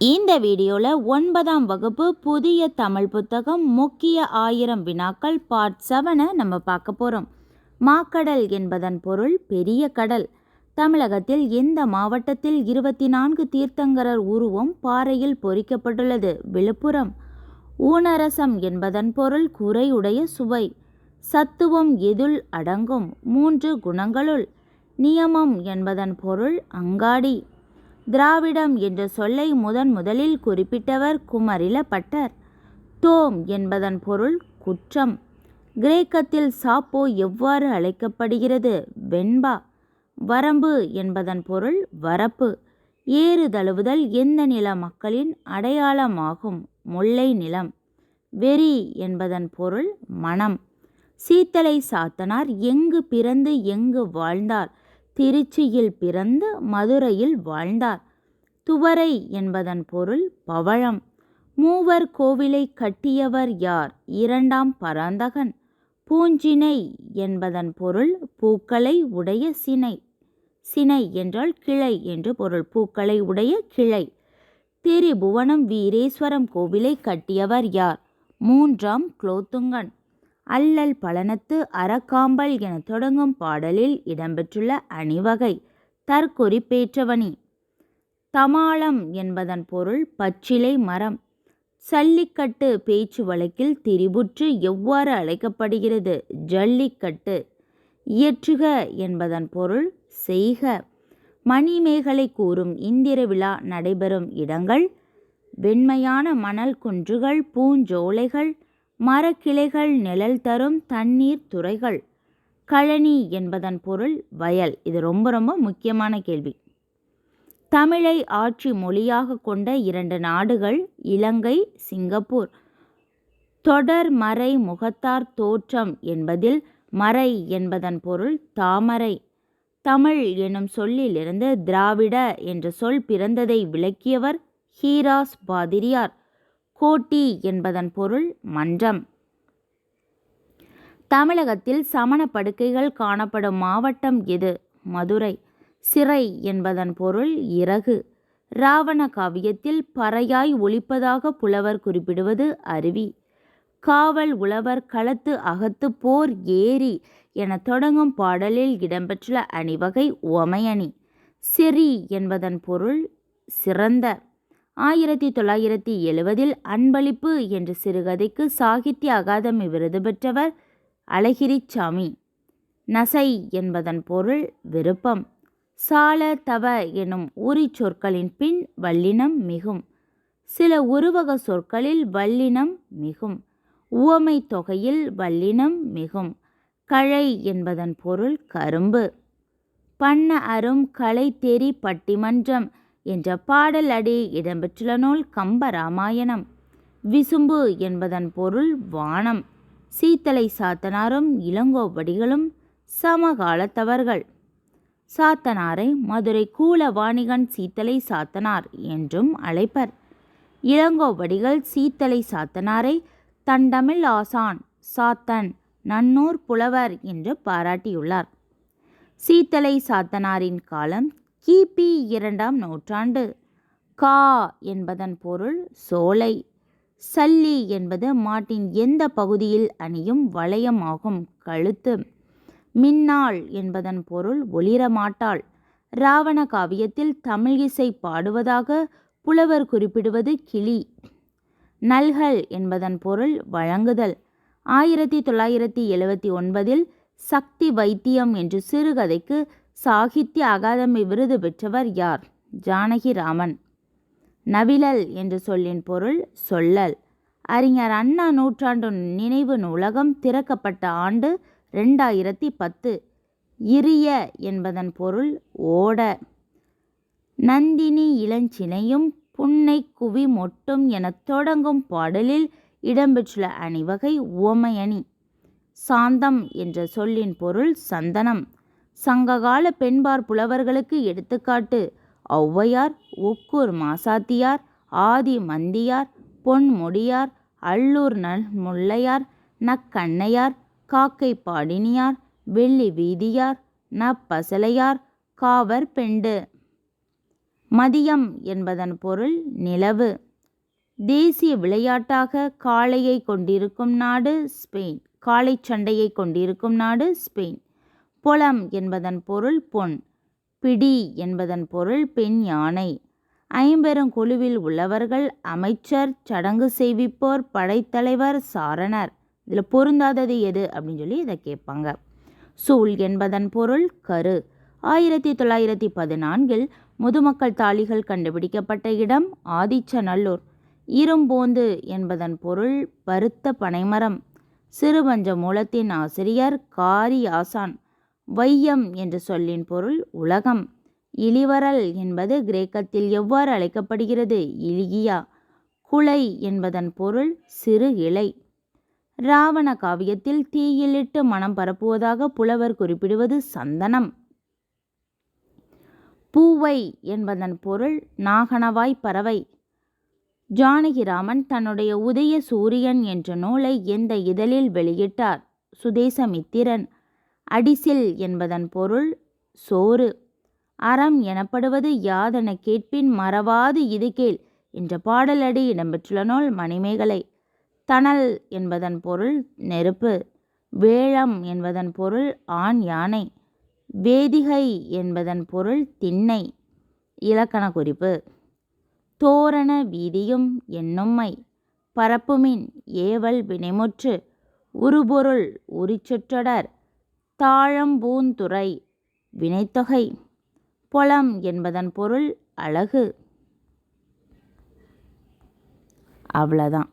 இந்த வீடியோவில் 9ஆம் வகுப்பு புதிய தமிழ் புத்தகம் முக்கிய 1000 வினாக்கள் பார்ட் 7 நம்ம பார்க்க போகிறோம். மாக்கடல் என்பதன் பொருள் பெரிய கடல். தமிழகத்தில் எந்த மாவட்டத்தில் 24 தீர்த்தங்கரர் உருவம் பாறையில் பொறிக்கப்பட்டுள்ளது? விழுப்புரம். ஊனரசம் என்பதன் பொருள் குறையுடைய சுவை. சத்துவம் எதுள் அடங்கும்? 3 குணங்களுள். நியமம் என்பதன் பொருள் அங்காடி. திராவிடம் என்ற சொல்லை முதலில் குறிப்பிட்டவர் குமரில பட்டர். தோம் என்பதன் பொருள் குற்றம். கிரேக்கத்தில் சாப்போ எவ்வாறு அழைக்கப்படுகிறது? வெண்பா. வரம்பு என்பதன் பொருள் வரப்பு. ஏறு தழுவுதல் எந்த நில மக்களின் அடையாளமாகும்? முல்லை நிலம். வெறி என்பதன் பொருள் மனம். சீத்தலை சாத்தனார் எங்கு பிறந்து எங்கு வாழ்ந்தார்? திருச்சியில் பிறந்து மதுரையில் வாழ்ந்தார். துவரை என்பதன் பொருள் பவழம். மூவர் கோவிலை கட்டியவர் யார்? 2ஆம் பராந்தகன். பூஞ்சினை என்பதன் பொருள் பூக்களை உடைய சினை. சினை என்றால் கிளை என்று பொருள். பூக்களை உடைய கிளை. திரிபுவனம் வீரேஸ்வரம் கோவிலை கட்டியவர் யார்? 3ஆம் குலோத்துங்கன். அல்லல் பழனத்து அறக்காம்பல் என தொடங்கும் பாடலில் இடம்பெற்றுள்ள அணிவகை தற்குறிப்பேற்றவனி. தமாளம் என்பதன் பொருள் பச்சிலை மரம். சல்லிக்கட்டு பேச்சு வழக்கில் திரிபுற்று எவ்வாறு அழைக்கப்படுகிறது? ஜல்லிக்கட்டு. இயற்றுக என்பதன் பொருள் செய்க. மணிமேகலை கூறும் இந்திர விழா நடைபெறும் இடங்கள்: வெண்மையான மணல் குன்றுகள், பூஞ்சோலைகள், மரக்கிளைகள், நிழல் தரும் தண்ணீர் துறைகள். கழனி என்பதன் பொருள் வயல். இது ரொம்ப முக்கியமான கேள்வி. தமிழை ஆட்சி மொழியாக கொண்ட 2 நாடுகள்: இலங்கை, சிங்கப்பூர். தொடர் மறை முகத்தார் தோற்றம் என்பதில் மறை என்பதன் பொருள் தாமரை. தமிழ் எனும் சொல்லிலிருந்து திராவிட என்ற சொல் பிறந்ததை விளக்கியவர் ஹீராஸ் பாதிரியார். கோட்டி என்பதன் பொருள் மன்றம். தமிழகத்தில் சமண படுக்கைகள் காணப்படும் மாவட்டம் எது? மதுரை. சிறை என்பதன் பொருள் இறகு. ராவண காவியத்தில் பறையாய் ஒலிப்பதாக புலவர் குறிப்பிடுவது அருவி. காவல் உழவர் களத்து அகத்து போர் ஏரி என தொடங்கும் பாடலில் இடம்பெற்றுள்ள அணிவகை உவமையணி. செறி என்பதன் பொருள் சிறந்த. 1970 அன்பளிப்பு என்ற சிறுகதைக்கு சாகித்ய அகாதமி விருது பெற்றவர் அழகிரிசாமி. நசை என்பதன் பொருள் விருப்பம். சால தவ எனும் உரி சொற்களின் பின் வல்லினம் மிகும். சில உருவக சொற்களில் வல்லினம் மிகும். உவமை தொகையில் வல்லினம் மிகும். கழை என்பதன் பொருள் கரும்பு. பண்ண அரும் கலை தெரி பட்டிமன்றம் என்ற பாடல் அடி இடம்பெற்றுள்ள நூல் கம்பராமாயணம். விசும்பு என்பதன் பொருள் வானம். சீத்தலை சாத்தனாரும் இளங்கோவடிகளும் சமகாலத்தவர்கள். சாத்தனாரை மதுரை கூலவாணிகன் சீத்தலை சாத்தனார் என்றும் அழைப்பர். இளங்கோவடிகள் சீத்தலை சாத்தனாரை தண்டமிழ் ஆசான், சாத்தன், நன்னூர் புலவர் என்று பாராட்டியுள்ளார். சீத்தலை சாத்தனாரின் காலம் கிபி 2ஆம் நூற்றாண்டு. கா என்பதன் பொருள் சோலை. சல்லி என்பது மாட்டின் எந்த பகுதியில் அணியும் வளையம் ஆகும்? கழுத்து. மின்னாள் என்பதன் பொருள் ஒளிரமாட்டாள். ராவண காவியத்தில் தமிழ் இசை பாடுவதாக புலவர் குறிப்பிடுவது கிளி. நல்கல் என்பதன் பொருள் வழங்குதல். 1979 சக்தி வைத்தியம் என்ற சிறுகதைக்கு சாகித்ய அகாதமி விருது பெற்றவர் யார்? ஜானகிராமன். நவிழல் என்ற சொல்லின் பொருள் சொல்லல். அறிஞர் அண்ணா நூற்றாண்டு நினைவு நூலகம் திறக்கப்பட்ட ஆண்டு 2010. இரிய என்பதன் பொருள் ஓட. நந்தினி இளஞ்சினையும் புன்னை குவி மொட்டும் என தொடங்கும் பாடலில் இடம்பெற்றுள்ள அணிவகை உவமையணி. சாந்தம் என்ற சொல்லின் பொருள் சந்தனம். சங்ககால பெண்பார் புலவர்களுக்கு எடுத்துக்காட்டு: ஔவையார், ஒக்கூர் மாசாத்தியார், ஆதி மந்தியார், பொன்முடியார், அல்லூர் முல்லையார், நக்கண்ணையார், காக்கை பாடினியார், வெள்ளி வீதியார், நப்பசலையார், காவர் பெண்டு. மதியம் என்பதன் பொருள் நிலவு. தேசிய விளையாட்டாக காளையை கொண்டிருக்கும் நாடு ஸ்பெயின். காளை சண்டையை கொண்டிருக்கும் நாடு ஸ்பெயின். பொலம் என்பதன் பொருள் பொன். பிடி என்பதன் பொருள் பெண் யானை. ஐம்பெருங்குழுவில் உள்ளவர்கள் அமைச்சர், சடங்கு செய்விப்போர், படைத்தலைவர், சாரணர். இதில் பொருந்தாதது எது அப்படின்னு சொல்லி இதை கேட்பாங்க. சூல் என்பதன் பொருள் கரு. 1914 முதுமக்கள் தாழிகள் கண்டுபிடிக்கப்பட்ட இடம் ஆதிச்சநல்லூர். இரும்போந்து என்பதன் பொருள் பருத்த பனைமரம். சிறுபஞ்ச மூலத்தின் ஆசிரியர் காரி ஆசான். வையம் என்ற சொல்லின் பொருள் உலகம். இளிவரல் என்பது கிரேக்கத்தில் எவ்வாறு அழைக்கப்படுகிறது? இலிகியா. குலை என்பதன் பொருள் சிறு இலை. ராவண காவியத்தில் தீயிலிட்டு மனம் பரப்புவதாக புலவர் குறிப்பிடுவது சந்தனம். பூவை என்பதன் பொருள் நாகனவாய் பறவை. ஜானகிராமன் தன்னுடைய உதய சூரியன் என்ற நூலை எந்த இதழில் வெளியிட்டார்? சுதேசமித்திரன். அடிசில் என்பதன் பொருள் சோறு. அறம் எனப்படுவது யாதென கேட்பின் மறவாது இது கேள் என்ற பாடலடி இடம்பெற்றுள்ள நூல் மணிமேகலை. தணல் என்பதன் பொருள் நெருப்பு. வேழம் என்பதன் பொருள் ஆண் யானை. வேதிகை என்பதன் பொருள் திண்ணை. இலக்கண குறிப்பு. தோரண வீதியும் என்னும்மை. பரப்புமின் ஏவல் வினைமுற்று. உருபொருள் உரிச்சொற்றொடர். தாழம்பூந்துறை வினைத்தொகை. பொலம் என்பதன் பொருள் அழகு. அவ்வளோதான்.